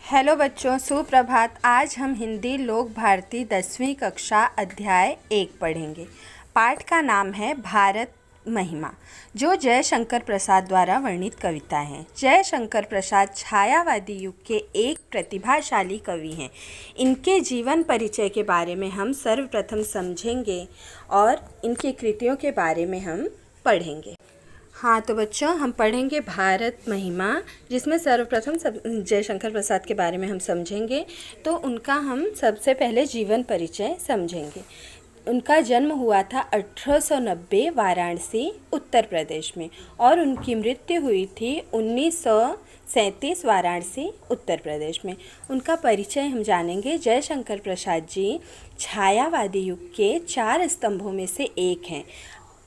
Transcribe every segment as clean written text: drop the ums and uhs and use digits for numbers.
Hello बच्चों, सुप्रभात। आज हम हिंदी लोक भारती 10वीं कक्षा अध्याय 1 पढ़ेंगे। पाठ का नाम है भारत महिमा, जो जयशंकर प्रसाद द्वारा वर्णित कविता है। जयशंकर प्रसाद छायावादी युग के एक प्रतिभाशाली कवि हैं। इनके जीवन परिचय के बारे में हम सर्वप्रथम समझेंगे और इनकी कृतियों के बारे में हम पढ़ेंगे। हाँ तो बच्चों, हम पढ़ेंगे भारत महिमा, जिसमें सर्वप्रथम जयशंकर प्रसाद के बारे में हम समझेंगे। तो उनका हम सबसे पहले जीवन परिचय समझेंगे। उनका जन्म हुआ था 1890 वाराणसी उत्तर प्रदेश में और उनकी मृत्यु हुई थी 1937 वाराणसी उत्तर प्रदेश में। उनका परिचय हम जानेंगे। जयशंकर प्रसाद जी छायावादी युग के 4 स्तंभों में से एक हैं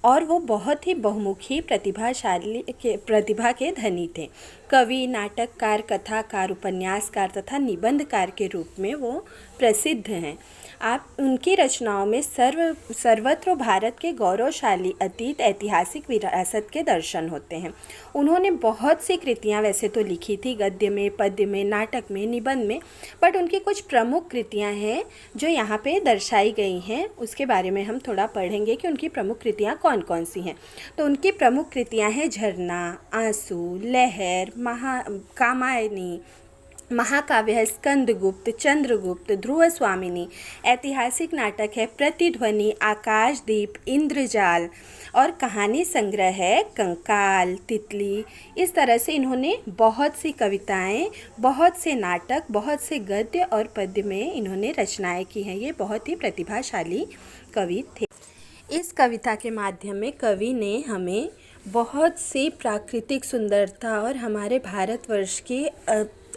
और वो बहुत ही बहुमुखी प्रतिभा के धनी थे। कवि, नाटककार, कथाकार, उपन्यासकार तथा निबंधकार के रूप में वो प्रसिद्ध हैं। आप उनकी रचनाओं में सर्वत्र भारत के गौरवशाली अतीत, ऐतिहासिक विरासत के दर्शन होते हैं। उन्होंने बहुत सी कृतियाँ वैसे तो लिखी थी, गद्य में, पद्य में, नाटक में, निबंध में, बट उनकी कुछ प्रमुख कृतियाँ हैं जो यहाँ पे दर्शाई गई हैं। उसके बारे में हम थोड़ा पढ़ेंगे कि उनकी प्रमुख कृतियाँ कौन कौन सी हैं। तो उनकी प्रमुख कृतियाँ हैं झरना, आंसू, लहर, कामायनी, महाकाव्य है स्कंदगुप्त, चंद्रगुप्त, ध्रुव स्वामिनी। ऐतिहासिक नाटक है प्रतिध्वनि, आकाशदीप, इंद्रजाल और कहानी संग्रह है कंकाल, तितली। इस तरह से इन्होंने बहुत सी कविताएं, बहुत से नाटक, बहुत से गद्य और पद्य में इन्होंने रचनाएं की हैं। ये बहुत ही प्रतिभाशाली कवि थे। इस कविता के माध्यम में कवि ने हमें बहुत सी प्राकृतिक सुंदरता और हमारे भारतवर्ष की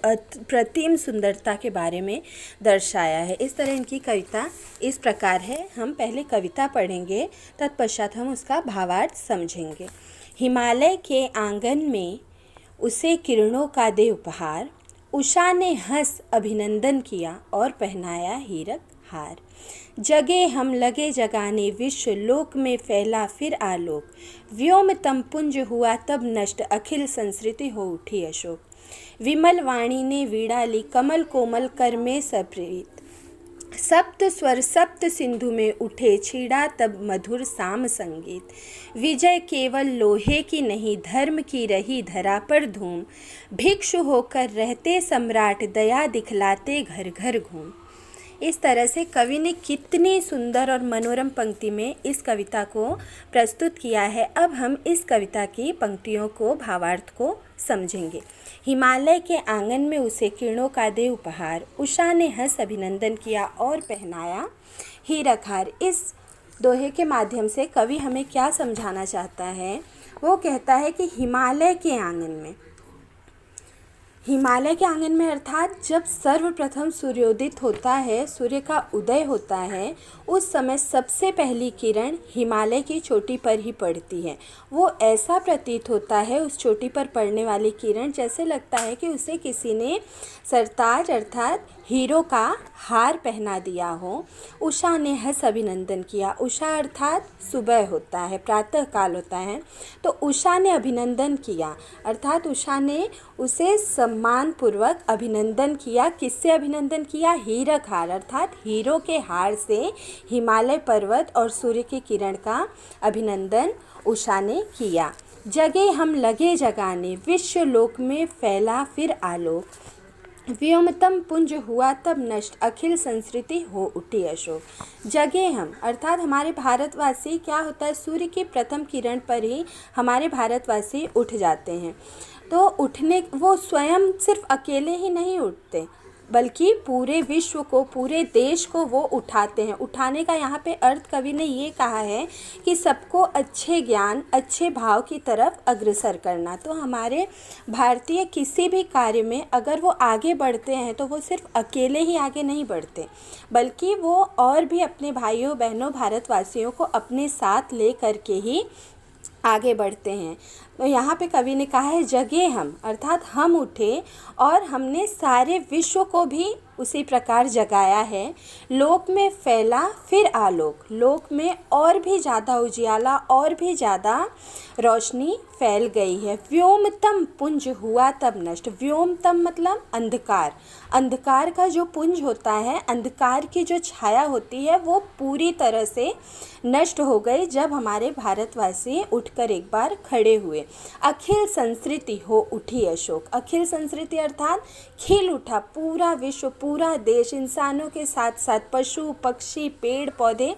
अप्रतिम सुंदरता के बारे में दर्शाया है। इस तरह इनकी कविता इस प्रकार है। हम पहले कविता पढ़ेंगे, तत्पश्चात हम उसका भावार्थ समझेंगे। हिमालय के आंगन में उसे किरणों का दे उपहार, उषा ने हंस अभिनंदन किया और पहनाया हीरक हार। जगे हम लगे जगाने विश्व, लोक में फैला फिर आलोक। व्योम तम पुंज हुआ तब नष्ट, अखिल संस्कृति हो उठी अशोक। विमल वाणी ने वीणा ली, कमल कोमल कर में सप्रीत। सप्त स्वर सप्त सिंधु में उठे, छीड़ा तब मधुर साम संगीत। विजय केवल लोहे की नहीं, धर्म की रही धरा पर धूम। भिक्षु होकर रहते सम्राट, दया दिखलाते घर घर घूम। इस तरह से कवि ने कितनी सुंदर और मनोरम पंक्ति में इस कविता को प्रस्तुत किया है। अब हम इस कविता की पंक्तियों को, भावार्थ को समझेंगे। हिमालय के आंगन में उसे किरणों का दे उपहार, उषा ने हंस अभिनंदन किया और पहनाया हीरक हार। इस दोहे के माध्यम से कवि हमें क्या समझाना चाहता है? वो कहता है कि हिमालय के आंगन में अर्थात जब सर्वप्रथम सूर्योदित होता है, सूर्य का उदय होता है, उस समय सबसे पहली किरण हिमालय की चोटी पर ही पड़ती है। वो ऐसा प्रतीत होता है, उस चोटी पर पड़ने वाली किरण, जैसे लगता है कि उसे किसी ने सरताज अर्थात हीरो का हार पहना दिया हो। उषा ने हंस अभिनंदन किया। उषा अर्थात सुबह होता है, प्रातः काल होता है। तो उषा ने अभिनंदन किया अर्थात उषा ने उसे सम्मानपूर्वक अभिनंदन किया। किससे अभिनंदन किया? हीरक हार अर्थात हीरो के हार से हिमालय पर्वत और सूर्य की किरण का अभिनंदन उषा ने किया। जगे हम लगे जगाने, विश्व लोक में फैला फिर आलोक। व्योमतम पुंज हुआ तब नष्ट, अखिल संस्कृति हो उठी अशोक। जगे हम अर्थात हमारे भारतवासी, क्या होता है, सूर्य की प्रथम किरण पर ही हमारे भारतवासी उठ जाते हैं। तो उठने, वो स्वयं सिर्फ अकेले ही नहीं उठते, बल्कि पूरे विश्व को, पूरे देश को वो उठाते हैं। उठाने का यहाँ पे अर्थ कवि ने ये कहा है कि सबको अच्छे ज्ञान, अच्छे भाव की तरफ अग्रसर करना। तो हमारे भारतीय किसी भी कार्य में अगर वो आगे बढ़ते हैं तो वो सिर्फ अकेले ही आगे नहीं बढ़ते, बल्कि वो और भी अपने भाइयों बहनों भारतवासियों को अपने साथ ले करके ही आगे बढ़ते हैं। यहाँ पे कवि ने कहा है जगे हम, अर्थात हम उठे और हमने सारे विश्व को भी उसी प्रकार जगाया है। लोक में फैला फिर आलोक, लोक में और भी ज़्यादा उजियाला और भी ज़्यादा रोशनी फैल गई है। व्योमतम पुंज हुआ तब नष्ट, व्योमतम मतलब अंधकार, अंधकार का जो पुंज होता है, अंधकार की जो छाया होती है वो पूरी तरह से नष्ट हो गई जब हमारे भारतवासी उठकर एक बार खड़े हुए। अखिल संस्कृति हो उठी अशोक, अखिल संस्कृति अर्थात खिल उठा पूरा विश्व, पूरा देश, इंसानों के साथ साथ पशु पक्षी पेड़ पौधे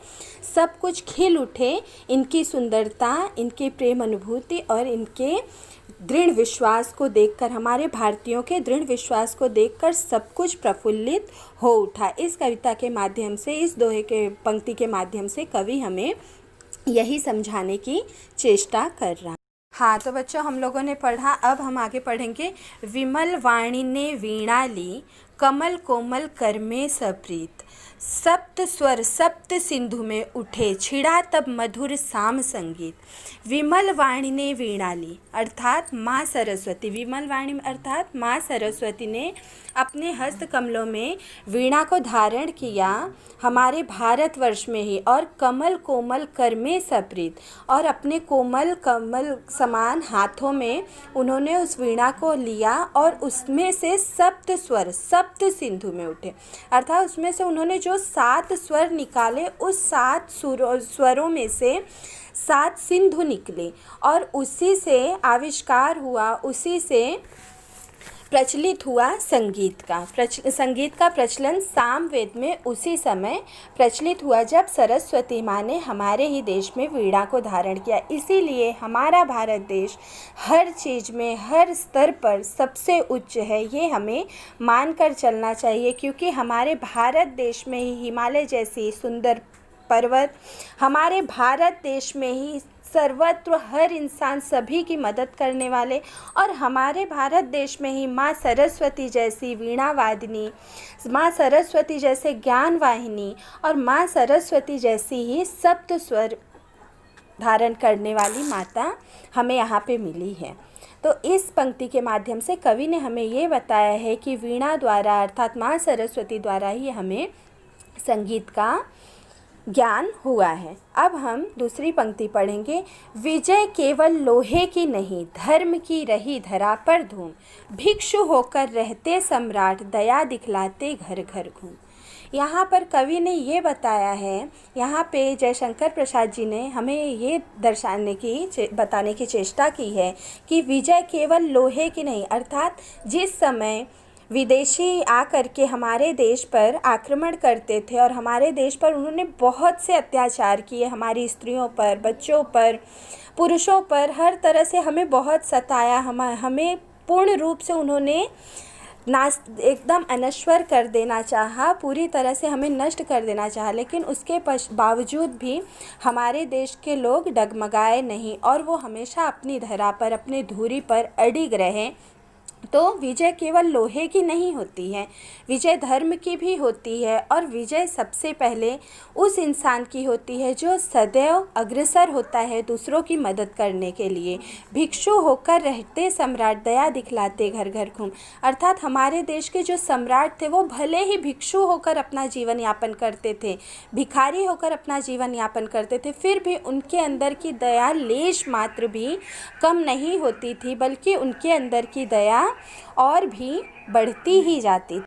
सब कुछ खिल उठे। इनकी सुंदरता, इनकी प्रेम अनुभूति और इनके दृढ़ विश्वास को देखकर, हमारे भारतीयों के दृढ़ विश्वास को देखकर सब कुछ प्रफुल्लित हो उठा। इस कविता के माध्यम से, इस दोहे के पंक्ति के माध्यम से कवि हमें यही समझाने की चेष्टा कर रहा है। हाँ तो बच्चों, हम लोगों ने पढ़ा, अब हम आगे पढ़ेंगे। विमल वाणी ने वीणा ली, कमल कोमल कर में सप्रीत, सप्त स्वर सप्त सिंधु में उठे, छिड़ा तब मधुर साम संगीत। विमल वाणी ने वीणा ली अर्थात माँ सरस्वती, विमल वाणी अर्थात माँ सरस्वती ने अपने हस्त कमलों में वीणा को धारण किया हमारे भारतवर्ष में ही, और कमल कोमल कर में सप्रीत, और अपने कोमल कमल समान हाथों में उन्होंने उस वीणा को लिया और उसमें से सप्त स्वर सप्त सिंधु में उठे, अर्थात उसमें से उन्होंने जो 7 स्वर निकाले, उस 7 स्वरों में से 7 सिंधु निकले और उसी से आविष्कार हुआ, उसी से प्रचलित हुआ संगीत का। संगीत का प्रचलन सामवेद में उसी समय प्रचलित हुआ जब सरस्वती माँ ने हमारे ही देश में वीणा को धारण किया। इसीलिए हमारा भारत देश हर चीज़ में, हर स्तर पर सबसे उच्च है, ये हमें मानकर चलना चाहिए, क्योंकि हमारे भारत देश में ही हिमालय जैसी सुंदर पर्वत, हमारे भारत देश में ही सर्वत्र हर इंसान सभी की मदद करने वाले, और हमारे भारत देश में ही माँ सरस्वती जैसी वीणा वादिनी, माँ सरस्वती जैसे ज्ञान वाहिनी और माँ सरस्वती जैसी ही सप्त स्वर धारण करने वाली माता हमें यहाँ पे मिली है। तो इस पंक्ति के माध्यम से कवि ने हमें ये बताया है कि वीणा द्वारा अर्थात माँ सरस्वती द्वारा ही हमें संगीत का ज्ञान हुआ है। अब हम दूसरी पंक्ति पढ़ेंगे। विजय केवल लोहे की नहीं, धर्म की रही धरा पर धूम, भिक्षु होकर रहते सम्राट, दया दिखलाते घर घर घूम। यहाँ पर कवि ने ये बताया है, यहाँ पे जयशंकर प्रसाद जी ने हमें ये बताने की चेष्टा की है कि विजय केवल लोहे की नहीं, अर्थात जिस समय विदेशी आकर के हमारे देश पर आक्रमण करते थे और हमारे देश पर उन्होंने बहुत से अत्याचार किए, हमारी स्त्रियों पर, बच्चों पर, पुरुषों पर, हर तरह से हमें बहुत सताया, हमें पूर्ण रूप से उन्होंने एकदम अनश्वर कर देना चाहा, पूरी तरह से हमें नष्ट कर देना चाहा, लेकिन उसके बावजूद भी हमारे देश के लोग डगमगाए नहीं और वो हमेशा अपनी धरा पर, अपनी धुरी पर अडिग रहे। तो विजय केवल लोहे की नहीं होती है, विजय धर्म की भी होती है, और विजय सबसे पहले उस इंसान की होती है जो सदैव अग्रसर होता है दूसरों की मदद करने के लिए। भिक्षु होकर रहते सम्राट, दया दिखलाते घर घर घूम, अर्थात हमारे देश के जो सम्राट थे वो भले ही भिक्षु होकर अपना जीवन यापन करते थे, भिखारी होकर अपना जीवन यापन करते थे, फिर भी उनके अंदर की दया लेश मात्र भी कम नहीं होती थी, बल्कि उनके अंदर की दया और भी बढ़ती ही जाती।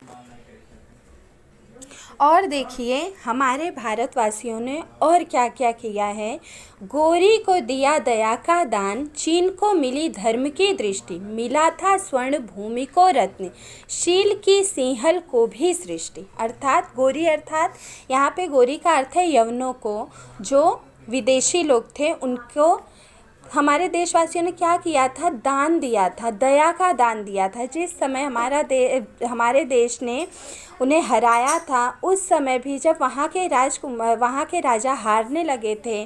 और देखिए हमारे भारतवासियों ने और क्या क्या किया है। गोरी को दिया दया का दान, चीन को मिली धर्म की दृष्टि, मिला था स्वर्ण भूमि को रत्न, शील की सिंहल को भी सृष्टि। अर्थात गोरी, अर्थात यहाँ पे गोरी का अर्थ है यवनों को, जो विदेशी लोग थे उनको हमारे देशवासियों ने क्या किया था, दान दिया था, दया का दान दिया था। जिस समय हमारे देश ने उन्हें हराया था, उस समय भी जब वहाँ के राजा हारने लगे थे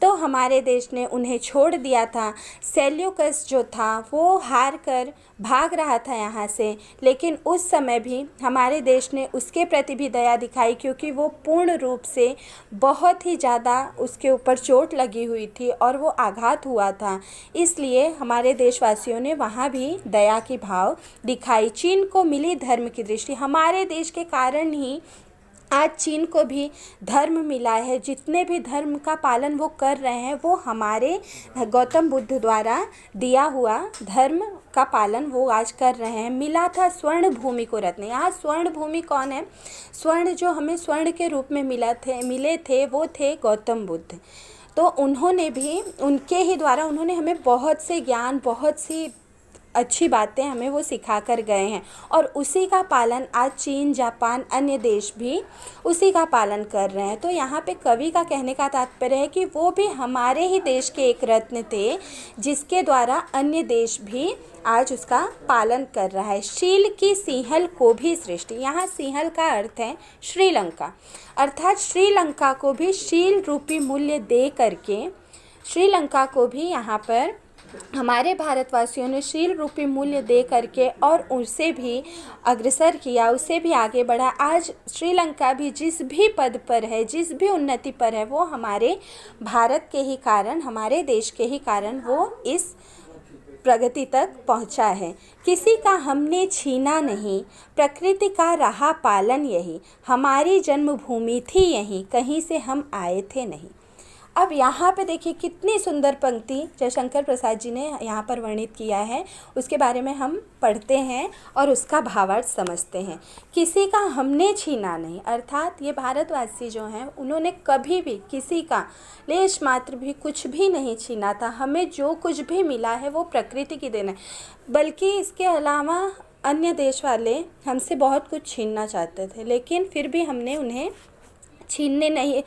तो हमारे देश ने उन्हें छोड़ दिया था। सेल्यूकस जो था वो हार कर भाग रहा था यहाँ से, लेकिन उस समय भी हमारे देश ने उसके प्रति भी दया दिखाई, क्योंकि वो पूर्ण रूप से बहुत ही ज़्यादा उसके ऊपर चोट लगी हुई थी और वो आघात हुआ था। इसलिए हमारे देशवासियों ने वहाँ भी दया की भाव दिखाई। चीन को मिली धर्म की दृष्टि, हमारे देश के कारण ही आज चीन को भी धर्म मिला है। जितने भी धर्म का पालन वो कर रहे हैं, वो हमारे गौतम बुद्ध द्वारा दिया हुआ धर्म का पालन वो आज कर रहे हैं। मिला था स्वर्ण भूमि को रत्न। यहाँ स्वर्ण भूमि कौन है? स्वर्ण जो हमें स्वर्ण के रूप में मिले थे वो थे गौतम बुद्ध। तो उन्होंने भी, उनके ही द्वारा उन्होंने हमें बहुत से ज्ञान, बहुत सी अच्छी बातें हमें वो सिखा कर गए हैं, और उसी का पालन आज चीन, जापान, अन्य देश भी उसी का पालन कर रहे हैं। तो यहाँ पे कवि का कहने का तात्पर्य है कि वो भी हमारे ही देश के एक रत्न थे, जिसके द्वारा अन्य देश भी आज उसका पालन कर रहा है। शील की सिंहल को भी सृष्टि, यहाँ सिंहल का अर्थ है श्रीलंका, अर्थात श्रीलंका को भी शील रूपी मूल्य दे करके, श्रीलंका को भी यहाँ पर हमारे भारतवासियों ने शील रूपी मूल्य दे करके और उसे भी अग्रसर किया, उसे भी आगे बढ़ा। आज श्रीलंका भी जिस भी पद पर है, जिस भी उन्नति पर है, वो हमारे भारत के ही कारण, हमारे देश के ही कारण वो इस प्रगति तक पहुंचा है। किसी का हमने छीना नहीं, प्रकृति का रहा पालन यही, हमारी जन्मभूमि थी यहीं, कहीं से हम आए थे नहीं। अब यहाँ पे देखिए कितनी सुंदर पंक्ति जयशंकर प्रसाद जी ने यहाँ पर वर्णित किया है, उसके बारे में हम पढ़ते हैं और उसका भावार्थ समझते हैं। किसी का हमने छीना नहीं, अर्थात ये भारतवासी जो हैं उन्होंने कभी भी किसी का लेश मात्र भी कुछ भी नहीं छीना था। हमें जो कुछ भी मिला है वो प्रकृति की देन है, बल्कि इसके अलावा अन्य देश वाले हमसे बहुत कुछ छीनना चाहते थे, लेकिन फिर भी हमने उन्हें छीनने नहीं,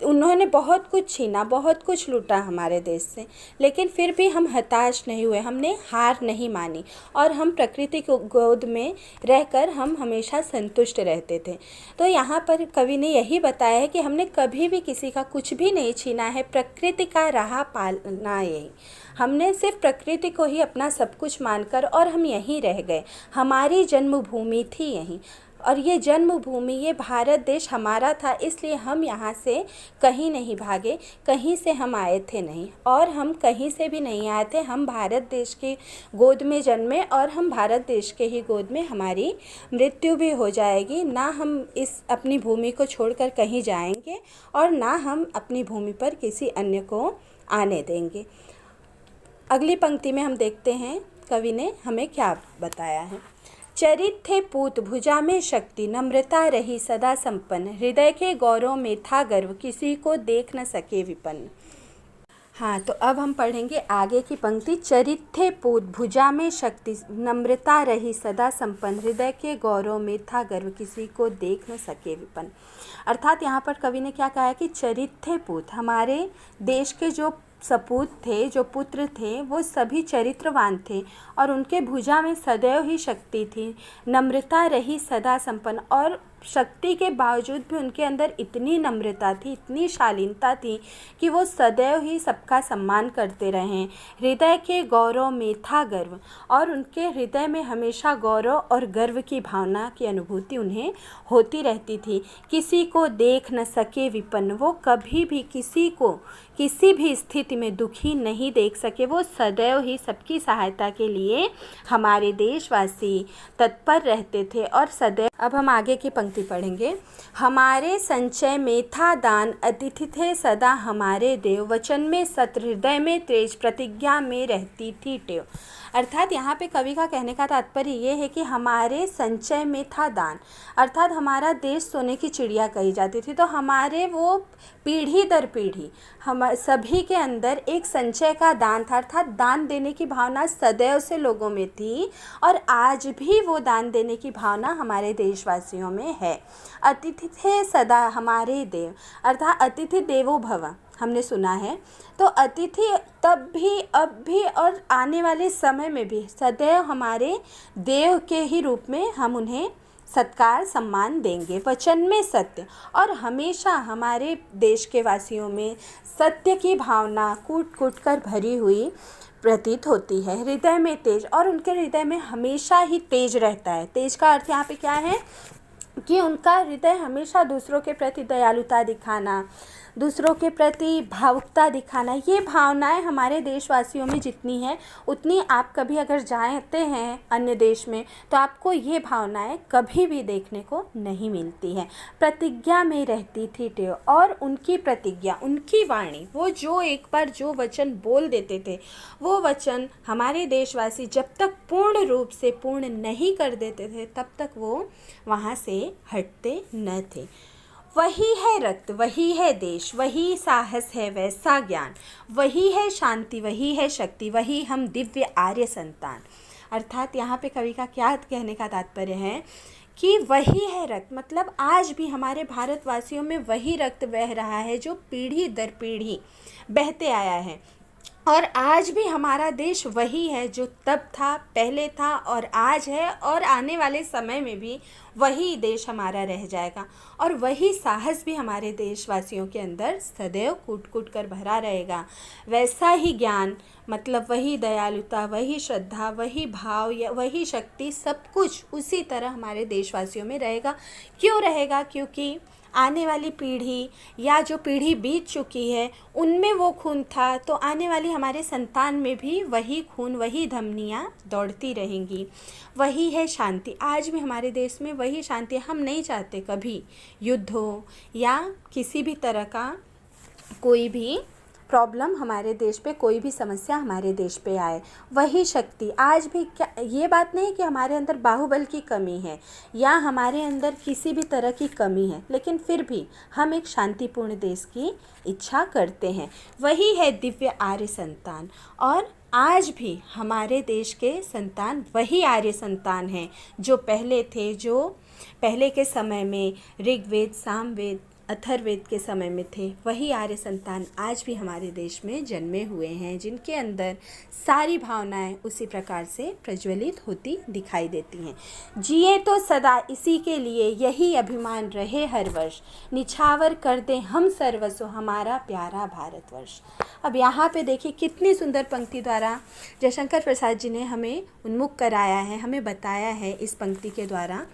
उन्होंने बहुत कुछ छीना, बहुत कुछ लूटा हमारे देश से, लेकिन फिर भी हम हताश नहीं हुए, हमने हार नहीं मानी और हम प्रकृति की गोद में रहकर हम हमेशा संतुष्ट रहते थे। तो यहाँ पर कवि ने यही बताया है कि हमने कभी भी किसी का कुछ भी नहीं छीना है, प्रकृति का रहा पालना यही, हमने सिर्फ प्रकृति को ही अपना सब कुछ मानकर और हम यहीं रह गए। हमारी जन्मभूमि थी यहीं, और ये जन्मभूमि, ये भारत देश हमारा था, इसलिए हम यहाँ से कहीं नहीं भागे, कहीं से हम आए थे नहीं, और हम कहीं से भी नहीं आए थे। हम भारत देश की गोद में जन्मे और हम भारत देश के ही गोद में हमारी मृत्यु भी हो जाएगी। ना हम इस अपनी भूमि को छोड़कर कहीं जाएंगे और ना हम अपनी भूमि पर किसी अन्य को आने देंगे। अगली पंक्ति में हम देखते हैं कवि ने हमें क्या बताया है। चरित थे पूत भुजा में शक्ति, नम्रता रही सदा संपन्न, हृदय के गौरव में था गर्व, किसी को देख न सके विपन्न। हाँ, तो अब हम पढ़ेंगे आगे की पंक्ति। चरित थे पूत भुजा में शक्ति, नम्रता रही सदा संपन्न, हृदय के गौरव में था गर्व, किसी को देख न सके विपन्न। अर्थात यहाँ पर कवि ने क्या कहा है कि चरित थे पूत, हमारे देश के जो सपूत थे, जो पुत्र थे, वो सभी चरित्रवान थे और उनके भुजा में सदैव ही शक्ति थी, नम्रता रही सदा संपन्न, और शक्ति के बावजूद भी उनके अंदर इतनी नम्रता थी, इतनी शालीनता थी कि वो सदैव ही सबका सम्मान करते रहें। हृदय के गौरव में था गर्व, और उनके हृदय में हमेशा गौरव और गर्व की भावना की अनुभूति उन्हें होती रहती थी। किसी को देख न सके विपन्न, वो कभी भी किसी को किसी भी स्थिति में दुखी नहीं देख सके, वो सदैव ही सबकी सहायता के लिए हमारे देशवासी तत्पर रहते थे और सदैव। अब हम आगे की पंक्ति पढ़ेंगे। हमारे संचय में था दान, अतिथि थे सदा हमारे देव, वचन में सत्य, हृदय में तेज, प्रतिज्ञा में रहती थी टेव। अर्थात यहाँ पे कवि का कहने का तात्पर्य ये है कि हमारे संचय में था दान, अर्थात हमारा देश सोने की चिड़िया कही जाती थी। तो हमारे वो पीढ़ी दर पीढ़ी हम सभी के अंदर एक संचय का दान था, अर्थात दान देने की भावना सदैव से लोगों में थी और आज भी वो दान देने की भावना हमारे देशवासियों में है। अतिथि थे सदा हमारे देव, अर्थात अतिथि देवो भव हमने सुना है। तो अतिथि तब भी, अब भी और आने वाले समय में भी सदैव हमारे देव के ही रूप में हम उन्हें सत्कार सम्मान देंगे। वचन में सत्य, और हमेशा हमारे देश के वासियों में सत्य की भावना कूट कूट कर भरी हुई प्रतीत होती है। हृदय में तेज, और उनके हृदय में हमेशा ही तेज रहता है। तेज का अर्थ यहाँ पे क्या है कि उनका हृदय हमेशा दूसरों के प्रति दयालुता दिखाना, दूसरों के प्रति भावुकता दिखाना, ये भावनाएं हमारे देशवासियों में जितनी हैं उतनी आप कभी अगर जाते हैं अन्य देश में तो आपको ये भावनाएं कभी भी देखने को नहीं मिलती हैं। प्रतिज्ञा में रहती थी टेव, और उनकी प्रतिज्ञा, उनकी वाणी, वो जो एक बार जो वचन बोल देते थे वो वचन हमारे देशवासी जब तक पूर्ण रूप से पूर्ण नहीं कर देते थे तब तक वो वहाँ से हटते न थे। वही है रक्त, वही है देश, वही साहस है वैसा ज्ञान, वही है शांति, वही है शक्ति, वही हम दिव्य आर्य संतान। अर्थात यहाँ पे कवि का क्या कहने का तात्पर्य है कि वही है रक्त, मतलब आज भी हमारे भारतवासियों में वही रक्त बह रहा है जो पीढ़ी दर पीढ़ी बहते आया है, और आज भी हमारा देश वही है जो तब था, पहले था और आज है, और आने वाले समय में भी वही देश हमारा रह जाएगा। और वही साहस भी हमारे देशवासियों के अंदर सदैव कूट कूट कर भरा रहेगा। वैसा ही ज्ञान, मतलब वही दयालुता, वही श्रद्धा, वही भाव, या वही शक्ति, सब कुछ उसी तरह हमारे देशवासियों में रहेगा। क्यों रहेगा? क्योंकि आने वाली पीढ़ी या जो पीढ़ी बीत चुकी है उनमें वो खून था, तो आने वाली हमारे संतान में भी वही खून, वही धमनियाँ दौड़ती रहेंगी। वही है शांति, आज भी हमारे देश में वही शांति। हम नहीं चाहते कभी युद्ध हो या किसी भी तरह का कोई भी प्रॉब्लम हमारे देश पे, कोई भी समस्या हमारे देश पे आए। वही शक्ति आज भी, क्या ये बात नहीं कि हमारे अंदर बाहुबल की कमी है या हमारे अंदर किसी भी तरह की कमी है, लेकिन फिर भी हम एक शांतिपूर्ण देश की इच्छा करते हैं। वही है दिव्य आर्य संतान, और आज भी हमारे देश के संतान वही आर्य संतान हैं जो पहले थे, जो पहले के समय में ऋग्वेद, सामवेद, अथर्ववेद के समय में थे। वही आर्य संतान आज भी हमारे देश में जन्मे हुए हैं, जिनके अंदर सारी भावनाएं उसी प्रकार से प्रज्वलित होती दिखाई देती हैं। जिए तो सदा इसी के लिए, यही अभिमान रहे हर वर्ष, निछावर कर दे हम सर्वस्व हमारा प्यारा भारतवर्ष। अब यहाँ पे देखिए कितनी सुंदर पंक्ति द्वारा जयशंकर प्रसाद जी ने हमें उन्मुख कराया है, हमें बताया है इस पंक्ति के द्वारा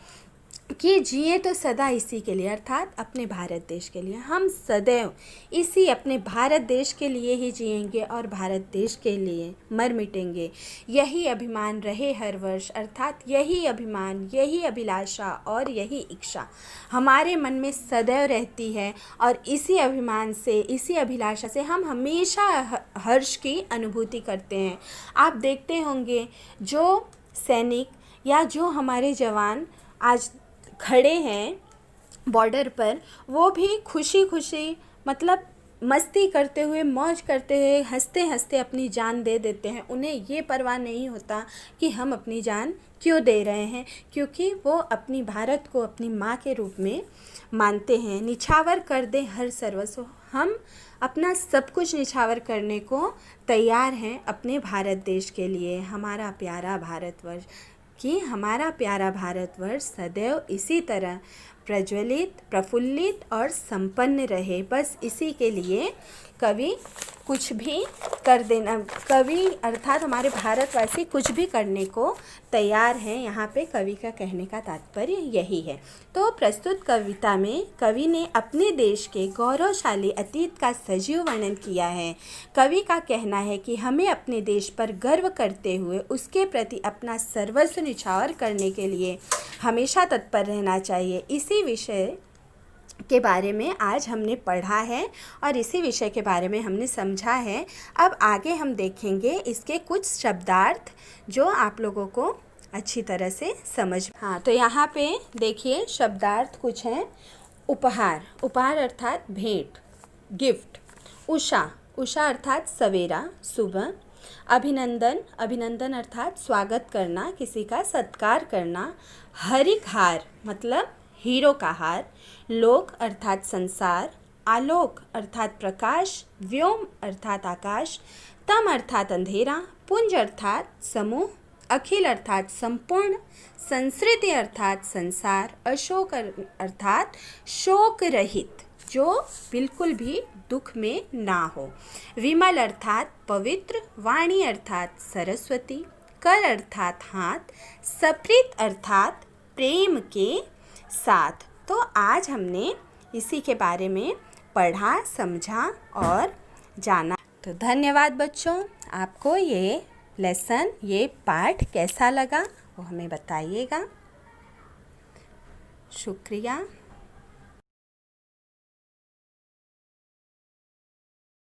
कि जिए तो सदा इसी के लिए, अर्थात अपने भारत देश के लिए। हम सदैव इसी अपने भारत देश के लिए ही जिएंगे और भारत देश के लिए मर मिटेंगे। यही अभिमान रहे हर वर्ष, अर्थात यही अभिमान, यही अभिलाषा और यही इच्छा हमारे मन में सदैव रहती है, और इसी अभिमान से, इसी अभिलाषा से हम हमेशा हर्ष की अनुभूति करते हैं। आप देखते होंगे जो सैनिक या जो हमारे जवान आज खड़े हैं बॉर्डर पर, वो भी खुशी खुशी, मतलब मस्ती करते हुए, मौज करते हुए, हंसते हंसते अपनी जान दे देते हैं। उन्हें ये परवाह नहीं होता कि हम अपनी जान क्यों दे रहे हैं, क्योंकि वो अपनी भारत को अपनी माँ के रूप में मानते हैं। निछावर कर दे हर सर्वस्व, हम अपना सब कुछ निछावर करने को तैयार हैं अपने भारत देश के लिए। हमारा प्यारा भारतवर्ष, कि हमारा प्यारा भारतवर्ष सदैव इसी तरह प्रज्वलित, प्रफुल्लित और संपन्न रहे। बस इसी के लिए कवि कुछ भी कर देना, कवि अर्थात हमारे भारतवासी कुछ भी करने को तैयार हैं। यहाँ पे कवि का कहने का तात्पर्य यही है। तो प्रस्तुत कविता में कवि ने अपने देश के गौरवशाली अतीत का सजीव वर्णन किया है। कवि का कहना है कि हमें अपने देश पर गर्व करते हुए उसके प्रति अपना सर्वस्व निछावर करने के लिए हमेशा तत्पर रहना चाहिए। इसी विषय के बारे में आज हमने पढ़ा है और इसी विषय के बारे में हमने समझा है। अब आगे हम देखेंगे इसके कुछ शब्दार्थ जो आप लोगों को अच्छी तरह से समझ। हाँ, तो यहाँ पे देखिए शब्दार्थ कुछ हैं। उपहार, उपहार अर्थात भेंट, गिफ्ट। उषा, उषा अर्थात सवेरा, सुबह। अभिनंदन, अभिनंदन अर्थात स्वागत करना, किसी का सत्कार करना। हरिक हार मतलब हीरो का हार। लोक अर्थात संसार। आलोक अर्थात प्रकाश। व्योम अर्थात आकाश। तम अर्थात अंधेरा। पुंज अर्थात समूह। अखिल अर्थात संपूर्ण। संस्कृति अर्थात संसार। अशोक अर्थात शोक रहित। जो बिल्कुल भी दुख में ना हो। विमल अर्थात पवित्र, वाणी अर्थात सरस्वती, कर अर्थात हाथ, सप्रीत अर्थात प्रेम के साथ। तो आज हमने इसी के बारे में पढ़ा, समझा और जाना। तो धन्यवाद बच्चों। आपको ये लेसन, ये पाठ कैसा लगा वो हमें बताइएगा। शुक्रिया।